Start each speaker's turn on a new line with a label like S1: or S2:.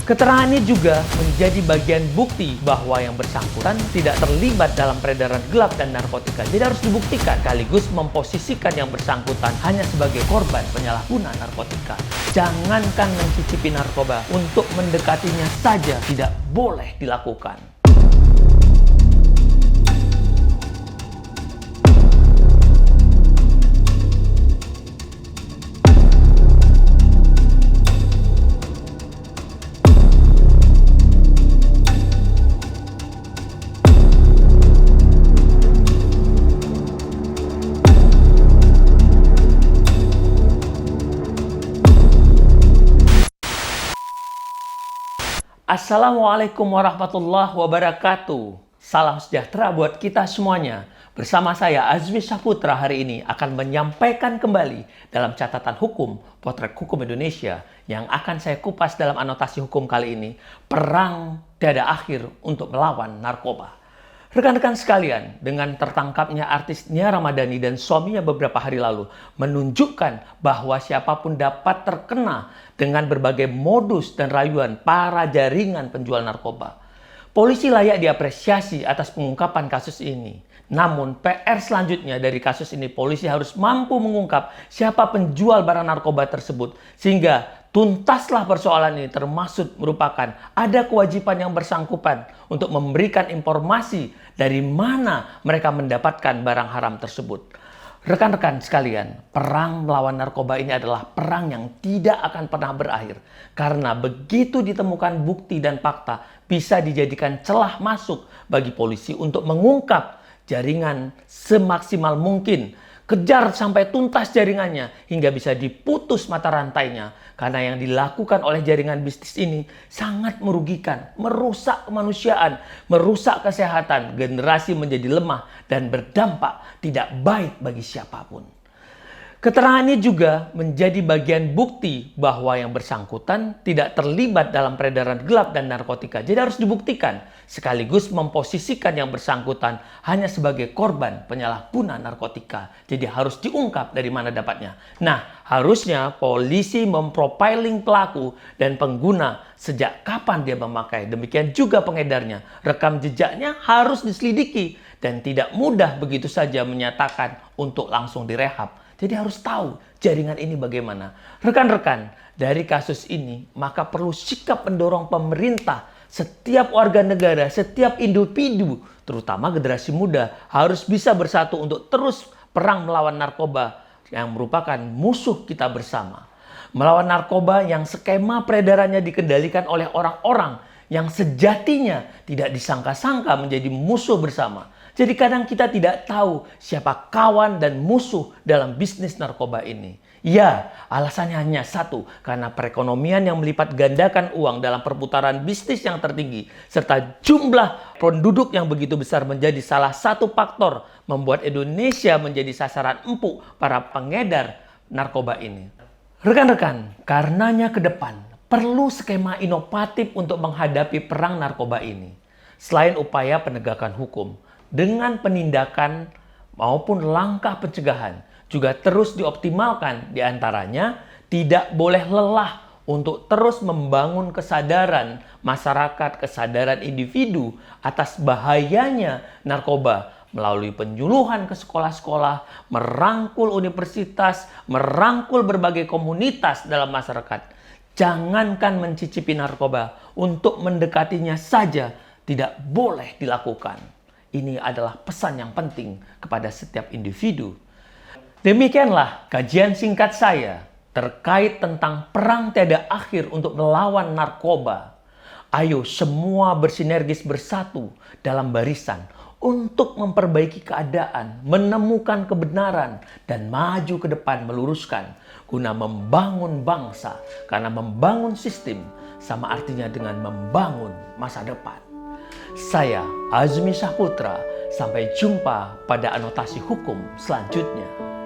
S1: Keterangan ini juga menjadi bagian bukti bahwa yang bersangkutan tidak terlibat dalam peredaran gelap dan narkotika. Jadi harus dibuktikan, sekaligus memposisikan yang bersangkutan hanya sebagai korban penyalahguna narkotika. Jangankan mencicipi narkoba, untuk mendekatinya saja tidak boleh dilakukan. Assalamualaikum warahmatullahi wabarakatuh. Salam sejahtera buat kita semuanya. Bersama saya Azmi Saputra hari ini akan menyampaikan kembali dalam catatan hukum Potret Hukum Indonesia yang akan saya kupas dalam anotasi hukum kali ini, perang tiada akhir untuk melawan narkoba. Rekan-rekan sekalian, dengan tertangkapnya artis Nia Ramadhani dan suaminya beberapa hari lalu menunjukkan bahwa siapapun dapat terkena dengan berbagai modus dan rayuan para jaringan penjual narkoba. Polisi layak diapresiasi atas pengungkapan kasus ini. Namun PR selanjutnya dari kasus ini, polisi harus mampu mengungkap siapa penjual barang narkoba tersebut sehingga tuntaslah persoalan ini, termasuk merupakan ada kewajiban yang bersangkutan untuk memberikan informasi dari mana mereka mendapatkan barang haram tersebut. Rekan-rekan sekalian, perang melawan narkoba ini adalah perang yang tidak akan pernah berakhir. Karena begitu ditemukan bukti dan fakta, bisa dijadikan celah masuk bagi polisi untuk mengungkap jaringan semaksimal mungkin. Kejar sampai tuntas jaringannya hingga bisa diputus mata rantainya. Karena yang dilakukan oleh jaringan bisnis ini sangat merugikan, merusak kemanusiaan, merusak kesehatan, generasi menjadi lemah dan berdampak tidak baik bagi siapapun. Keterangan ini juga menjadi bagian bukti bahwa yang bersangkutan tidak terlibat dalam peredaran gelap dan narkotika. Jadi harus dibuktikan, sekaligus memposisikan yang bersangkutan hanya sebagai korban penyalahguna narkotika. Jadi harus diungkap dari mana dapatnya. Nah, harusnya polisi memprofiling pelaku dan pengguna sejak kapan dia memakai. Demikian juga pengedarnya. Rekam jejaknya harus diselidiki dan tidak mudah begitu saja menyatakan untuk langsung direhab. Jadi harus tahu jaringan ini bagaimana. Rekan-rekan, dari kasus ini maka perlu sikap mendorong pemerintah, setiap warga negara, setiap individu, terutama generasi muda, harus bisa bersatu untuk terus perang melawan narkoba yang merupakan musuh kita bersama. Melawan narkoba yang skema peredarannya dikendalikan oleh orang-orang yang sejatinya tidak disangka-sangka menjadi musuh bersama. Jadi kadang kita tidak tahu siapa kawan dan musuh dalam bisnis narkoba ini. Ya, alasannya hanya satu, karena perekonomian yang melipat gandakan uang dalam perputaran bisnis yang tertinggi, serta jumlah penduduk yang begitu besar menjadi salah satu faktor membuat Indonesia menjadi sasaran empuk para pengedar narkoba ini. Rekan-rekan, karenanya ke depan perlu skema inovatif untuk menghadapi perang narkoba ini. Selain upaya penegakan hukum, dengan penindakan maupun langkah pencegahan juga terus dioptimalkan, diantaranya tidak boleh lelah untuk terus membangun kesadaran masyarakat, kesadaran individu atas bahayanya narkoba melalui penyuluhan ke sekolah-sekolah, merangkul universitas, merangkul berbagai komunitas dalam masyarakat. Jangankan mencicipi narkoba, untuk mendekatinya saja tidak boleh dilakukan. Ini adalah pesan yang penting kepada setiap individu. Demikianlah kajian singkat saya terkait tentang perang tiada akhir untuk melawan narkoba. Ayo semua bersinergis bersatu dalam barisan untuk memperbaiki keadaan, menemukan kebenaran, dan maju ke depan meluruskan guna membangun bangsa. Karena membangun sistem sama artinya dengan membangun masa depan. Saya Azmi Saputra, sampai jumpa pada anotasi hukum selanjutnya.